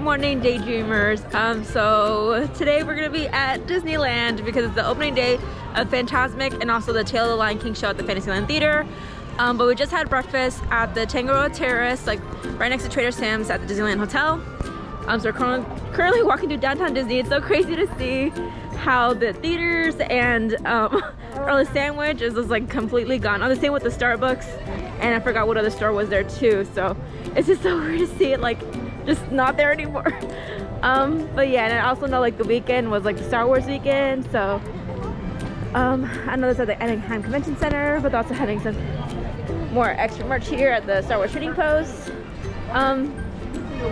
morning, Daydreamers. So today we're gonna be at Disneyland because it's the opening day of Fantasmic and also the Tale of the Lion King show at the Fantasyland Theater. But we just had breakfast at the River Belle Terrace, like right next to Trader Sam's at the Disneyland Hotel. So we're currently walking through downtown Disney. It's so crazy to see how the theaters and Early Sandwich is just like completely gone. Oh, the same with the Starbucks, and I forgot what other store was there too. So it's just so weird to see it like just not there anymore. But yeah, and I also know like the weekend was like the Star Wars weekend. So I know this at the Anaheim Convention Center, but they're also having some more extra merch here at the Star Wars Trading Post.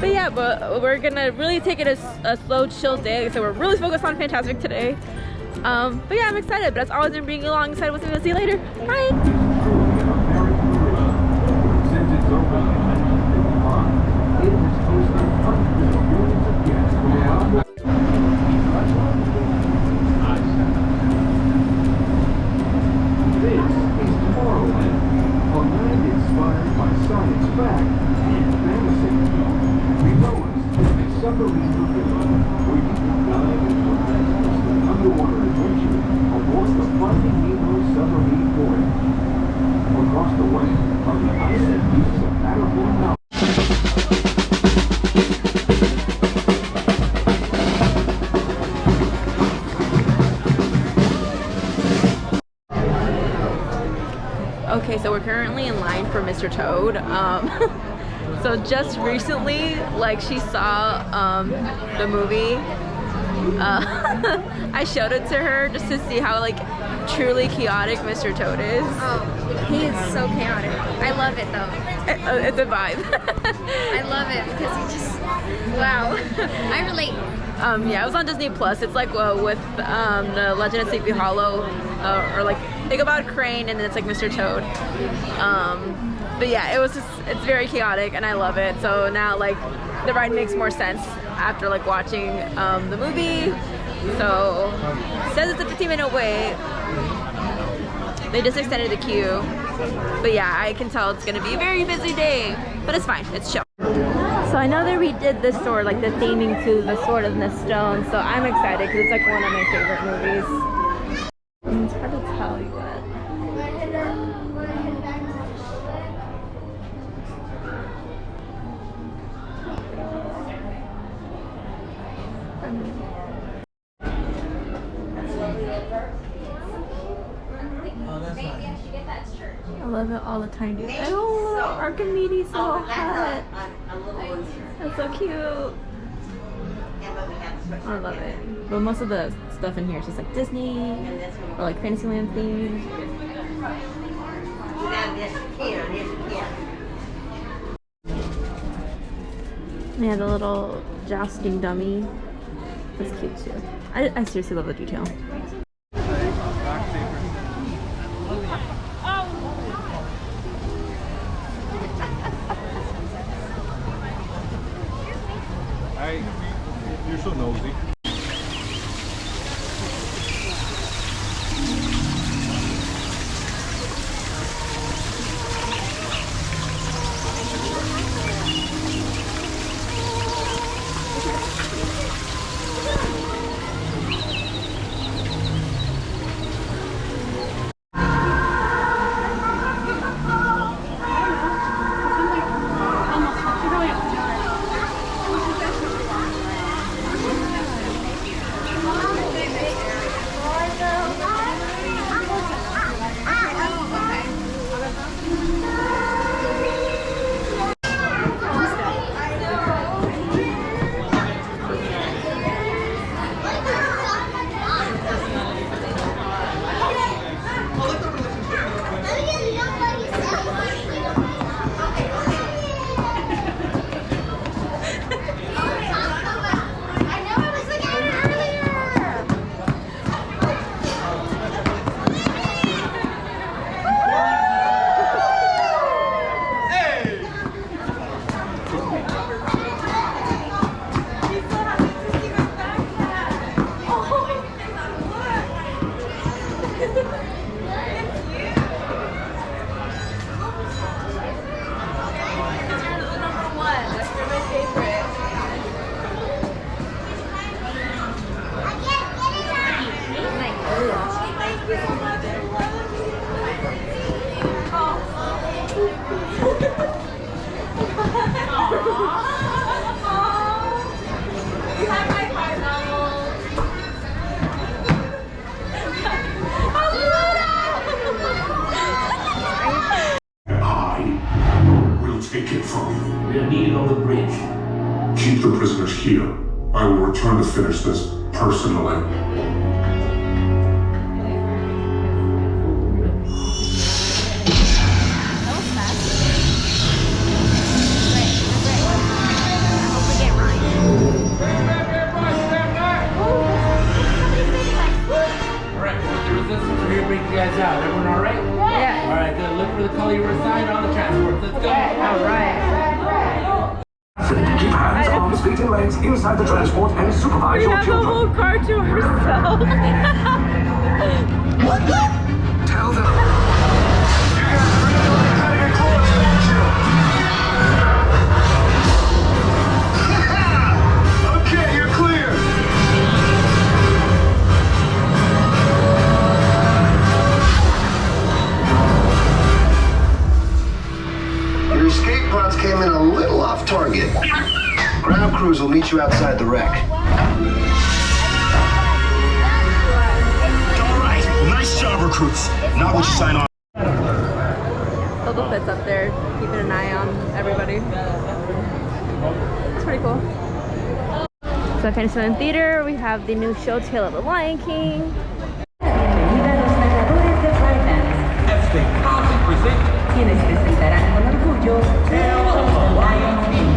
But yeah, but we're gonna really take it as a slow, chill day. So we're really focused on Fantasmic today. But yeah, I'm excited. But as always, I'm bringing you along. Excited what's gonna see you later. Bye. Okay, so we're currently in line for Mr. Toad. So just recently, like she saw the movie. I showed it to her just to see how like truly chaotic Mr. Toad is. Oh, he is so chaotic. I love it though. It's a vibe. I love it because he just, wow. I relate. Yeah, it was on Disney Plus. It's like with the Legend of Sleepy Hollow, or like think about Crane and then it's like Mr. Toad. But yeah, it's very chaotic and I love it. So now like the ride makes more sense after like watching the movie. So it says it's a 15-minute wait. They just extended the queue. But yeah, I can tell it's gonna be a very busy day, but it's fine, it's chill. So I know they redid this store, like the theming to the Sword in the Stone, so I'm excited because it's like one of my favorite movies. It's hard to tell you what. I love it all the time, dude. Oh, Archimedes so hot. That's so cute. I love it. But most of the stuff in here is just like Disney or like Fantasyland themed. They had a little jousting dummy. That's cute too. I seriously love the detail. Hey, you're so nosy. here. I will return to finish this personally. Guys out. Everyone all right? Yeah. All right, good. Look for the color you were assigned on the transport. Let's go. All right. Keep hands, arms, feet, and legs inside the transport and supervise We your have the children. whole car to ourselves. What the? Tell them. You guys are really cutting it close, aren't you? Okay, you're clear. Your escape pods came in a little off target. Ground crews will meet you outside the wreck. All right, nice job, recruits. Not what you sign on. Local Fit's up there, keeping an eye on everybody. It's pretty cool. So at Fantasyland Theater, we have the new show, Tale of the Lion King. Este casi presente quienes presentarán con orgullo Tale of the Lion King.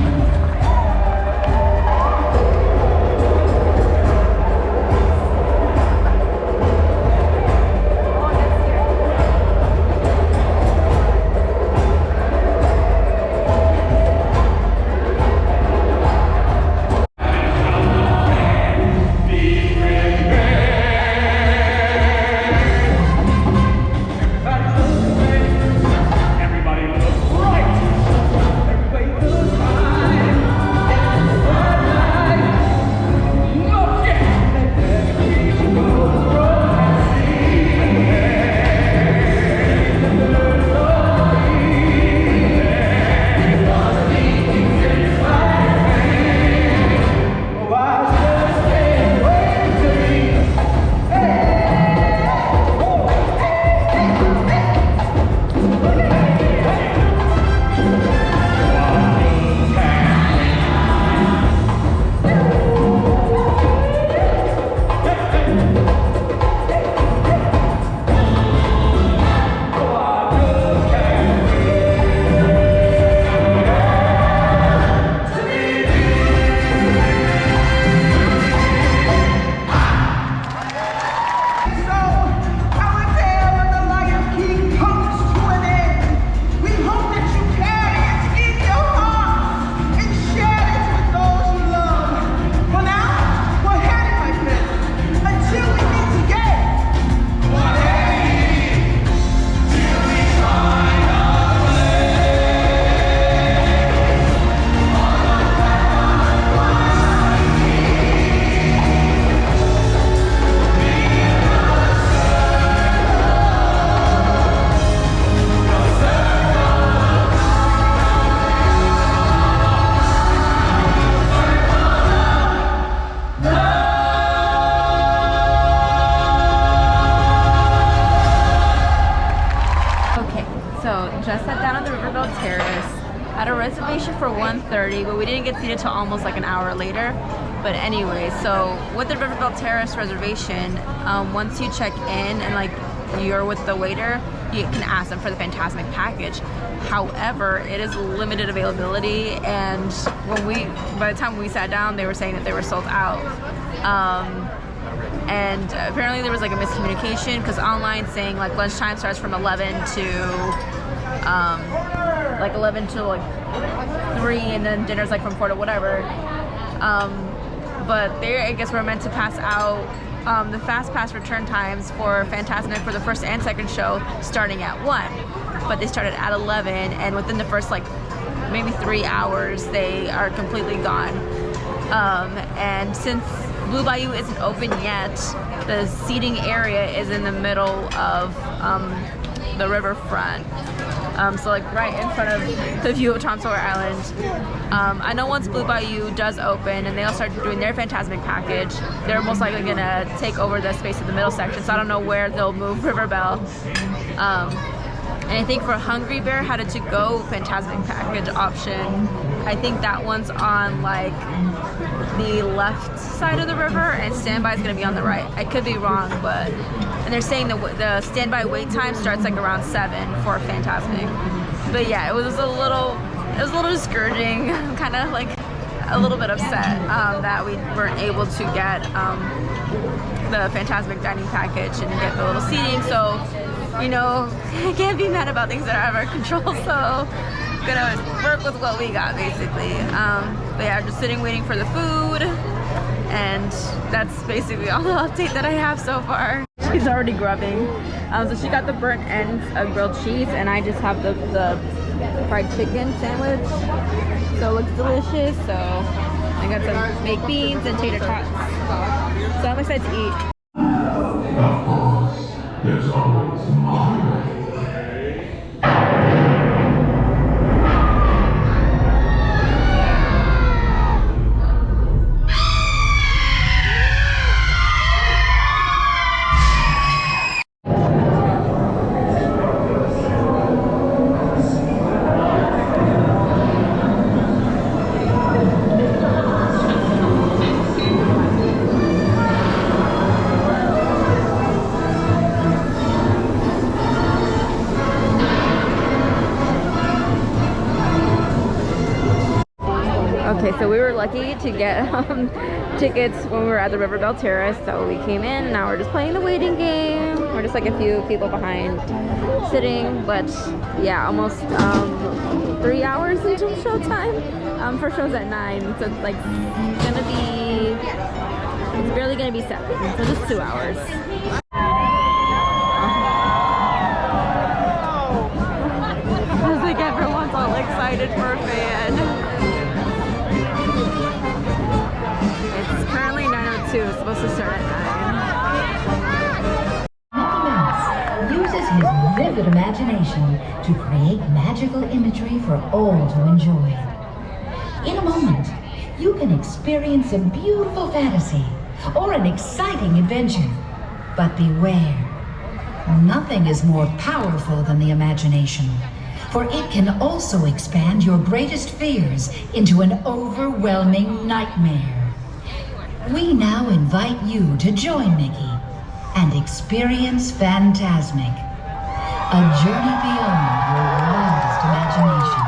Everybody looks right. Everybody looks fine. Look at Okay, so just sat down at the River Belle Terrace. Had a reservation for 1:30, but we didn't get seated till almost like an hour later. But anyway, so with the River Belle Terrace reservation, once you check in and like you're with the waiter, you can ask them for the Fantasmic package. However, it is limited availability, and by the time we sat down, they were saying that they were sold out. And apparently there was like a miscommunication, because online saying like lunchtime starts from 11 to like 11 to like 3, and then dinner's like from 4 to whatever. But they, I guess, were meant to pass out the fast pass return times for Fantasmic for the first and second show starting at 1, but they started at 11, and within the first like maybe 3 hours they are completely gone. And since Blue Bayou isn't open yet, the seating area is in the middle of the riverfront. So like right in front of the view of Tom Sawyer Island. I know once Blue Bayou does open and they'll start doing their Fantasmic package, they're most likely gonna take over the space of the middle section. So I don't know where they'll move River Belle. And I think for Hungry Bear had a to-go Fantasmic package option. I think that one's on like the left side of the river, and standby is gonna be on the right. I could be wrong, but and they're saying the standby wait time starts like around 7 for Fantasmic. But yeah, it was a little discouraging. I'm kind of like a little bit upset that we weren't able to get the Fantasmic Dining Package and get the little seating. So, you know, I can't be mad about things that are out of our control. So, gonna work with what we got basically. But yeah, just sitting waiting for the food, and that's basically all the update that I have so far. She's already grubbing. So she got the burnt ends of grilled cheese, and I just have the fried chicken sandwich. So it looks delicious. So I got some baked beans and tater tots. So I'm excited to eat. Of course, there's always more. Okay, so we were lucky to get tickets when we were at the River Belle Terrace. So we came in, now we're just playing the waiting game. We're just like a few people behind sitting, but yeah, almost 3 hours until showtime. First show's at 9, so it's like it's barely gonna be 7, so just 2 hours. It's like everyone's all excited for a fan. It's currently 9:02. It's supposed to start at 9. Mickey Mouse uses his vivid imagination to create magical imagery for all to enjoy. In a moment, you can experience a beautiful fantasy or an exciting adventure. But beware, nothing is more powerful than the imagination, for it can also expand your greatest fears into an overwhelming nightmare. We now invite you to join Mickey and experience Fantasmic, a journey beyond your wildest imagination.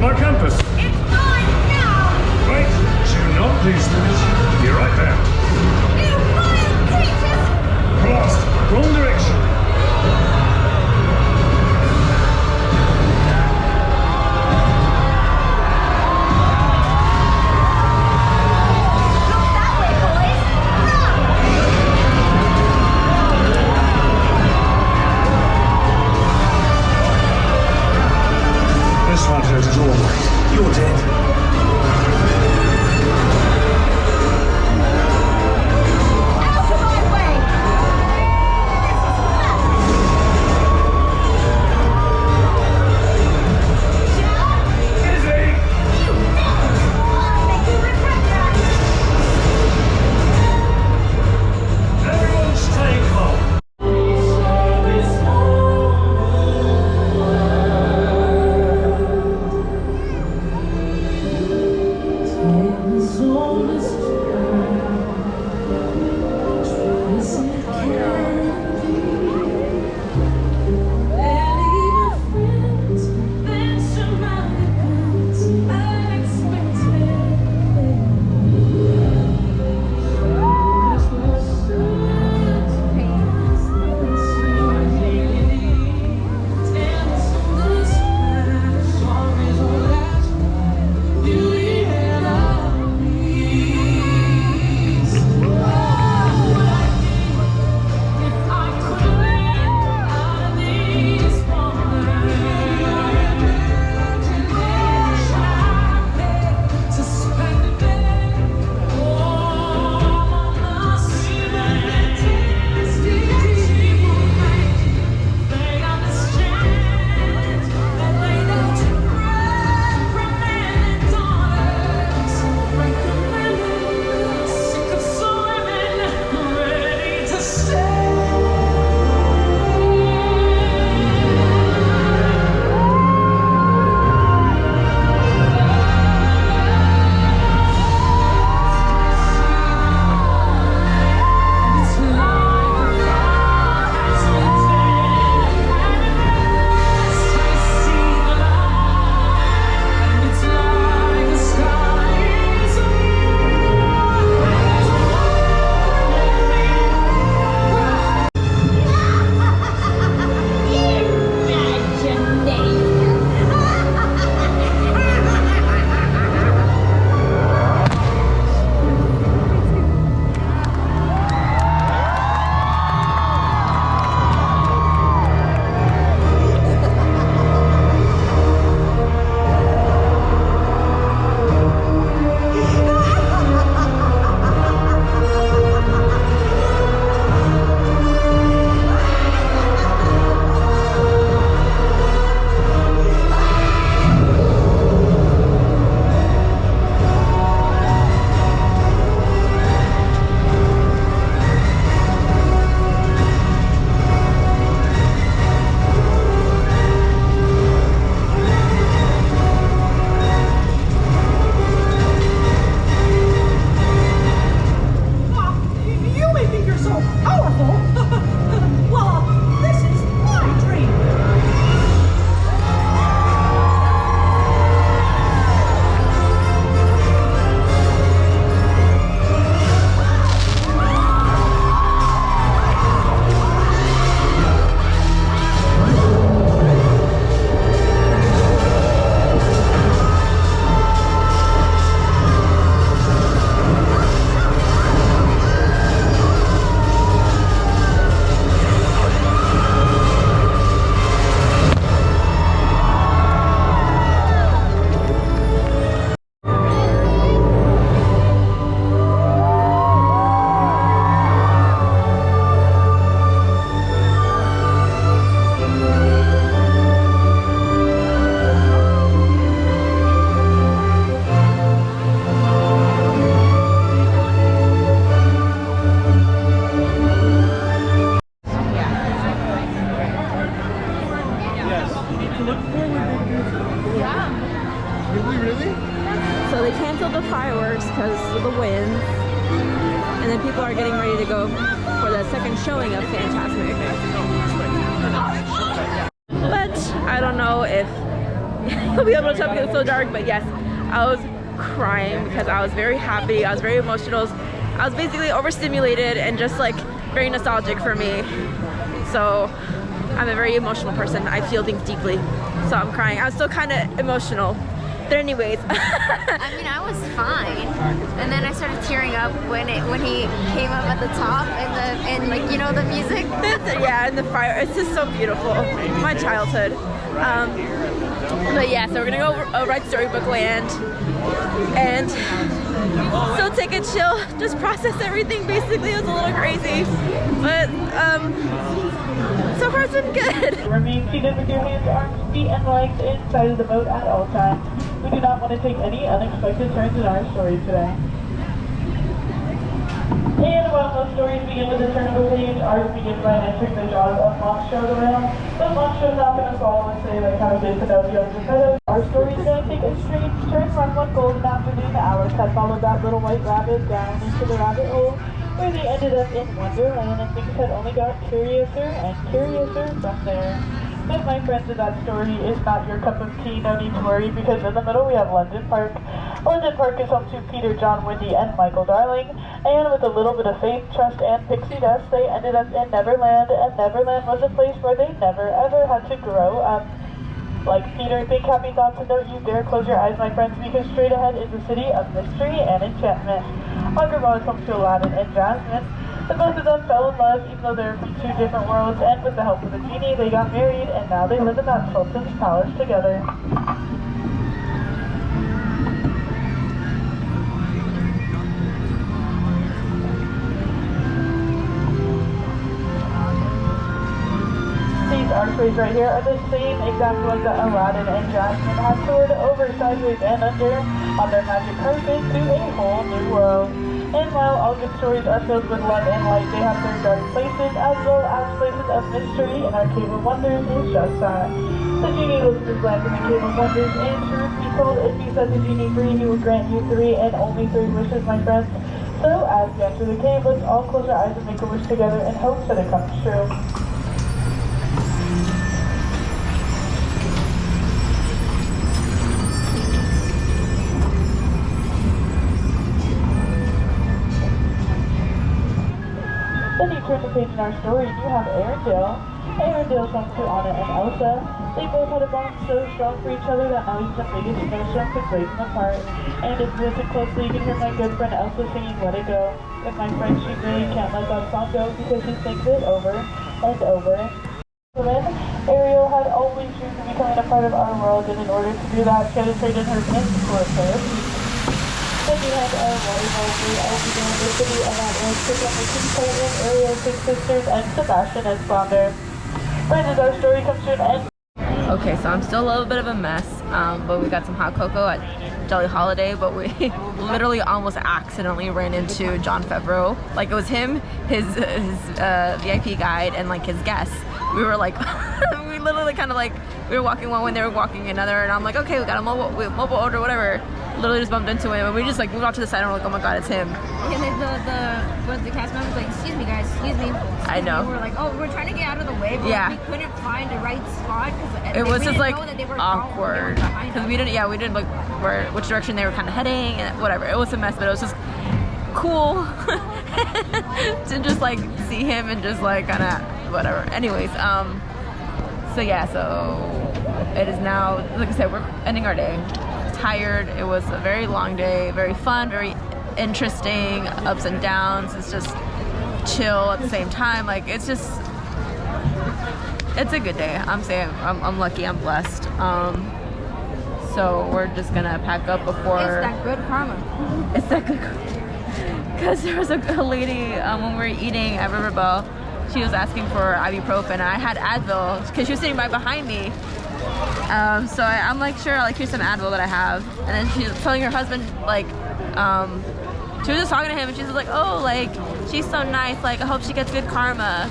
My compass. It's mine now. Right to on, please. You're right there. You vile creatures! Lost. Wrong direction. Look that way, boys! This one hurt as always. You're dead. Out of my way! Dizzy! You devils! I'll make you regret that! Everyone stay calm. So they canceled the fireworks because of the wind. And then people are getting ready to go for the second showing of Fantasmic. But I don't know if you'll be able to tell because it's so dark, but yes, I was crying because I was very happy. I was very emotional. I was basically overstimulated and just like very nostalgic for me. So I'm a very emotional person. I feel things deeply. So I'm crying. I was still kind of emotional. But anyways. I mean, I was fine, and then I started tearing up when he came up at the top and like, you know, the music. Yeah, and the fire. It's just so beautiful. My childhood. But yeah, so we're gonna go ride Storybook Land and still take a chill, just process everything. Basically, it was a little crazy, but so far it's been good. Remain seated with your hands, arms, feet, and legs inside of the boat at all times. We do not want to take any unexpected turns in our story today. And while most stories begin with a turn of the page, ours begins by entering the jaws of Monstro the Whale. But Monstro's not going to fall and say like how it did Pinocchio and Geppetto. Our story is going to take a strange turn from one golden afternoon. Alice had followed that little white rabbit down into the rabbit hole, where they ended up in Wonderland, and things had only got curiouser and curiouser from there. But my friends, that story is not your cup of tea, no need to worry, because in the middle we have London Park. London Park is home to Peter, John, Wendy, and Michael Darling, and with a little bit of faith, trust, and pixie dust, they ended up in Neverland, and Neverland was a place where they never ever had to grow up. Like Peter, think happy thoughts and don't you dare close your eyes, my friends, because straight ahead is a city of mystery and enchantment. Agrabah is home to Aladdin and Jasmine. The both of them fell in love, even though they're from two different worlds, and with the help of a genie, they got married, and now they live in that Sultan's palace together. These archways right here are the same exact ones that Aladdin and Jasmine had soared over, sideways, and under on their magic carpet to a whole new world. And while all good stories are filled with love and light, they have their dark places as well as places of mystery, and our Cave of Wonders is just that. The genie lives in this land in the Cave of Wonders, and truth be told, if you set the genie free, he will grant you 3 and only 3 wishes, my friends. So as we enter the cave, let's all close our eyes and make a wish together in hopes that it comes true. Then you turn the page in our story, you have Arendelle. Arendelle comes to Anna and Elsa. They both had a bond so strong for each other that not even the biggest snowstorm could break them apart. And if you listen closely, you can hear my good friend Elsa singing Let It Go. And my friend, she really can't let that song go because she sings it over and over. Ariel had always dreamed of becoming a part of our world, and in order to do that, she had to trade in her pins for a pair of feet. Then we had our volleyball crew all began the city of Atlas, took on the King Titan, Ariel's big sisters, and Sebastian and Flounder. Friends, as our story comes to an end. Okay, so I'm still a little bit of a mess, but we got some hot cocoa at Jolly Holiday, but we literally almost accidentally ran into John Favreau. Like, it was him, his VIP guide, and like his guests. We were like, we literally kind of like, we were walking one way, they were walking another, and I'm like, okay, we got a mobile order, whatever. Literally just bumped into him, and we just like moved off to the side, and we're like, oh my god, it's him. And then the cast members like, excuse me guys, excuse me. I know. We were like, oh, we're trying to get out of the way, but yeah, we couldn't find the right spot because it was just like awkward because we didn't like which direction they were kind of heading and whatever. It was a mess, but it was just cool to just like see him and just like kind of whatever. Anyways, so yeah, so it is now, like I said, we're ending our day. Tired. It was a very long day, very fun, very interesting, ups and downs. It's just chill at the same time. Like, it's just, it's a good day. I'm saying I'm lucky, I'm blessed. So we're just gonna pack up before. It's that good karma. It's that good karma. Because there was a lady when we were eating at River Belle, she was asking for ibuprofen, and I had Advil because she was sitting right behind me. So I'm like, sure, like, here's some Advil that I have. And then she was telling her husband, like, she was just talking to him, and she was like, oh, like, she's so nice, like, I hope she gets good karma.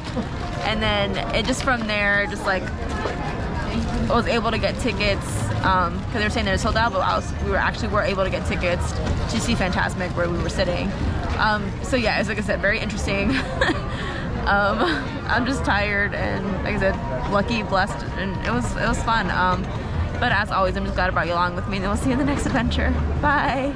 And then it just from there, just like, I was able to get tickets, because they were saying they were sold out, but we were able to get tickets to see Fantasmic where we were sitting. So yeah, it's like I said, very interesting. I'm just tired, and like I said, lucky, blessed, and it was fun. But as always, I'm just glad I brought you along with me, and then we'll see you in the next adventure. Bye.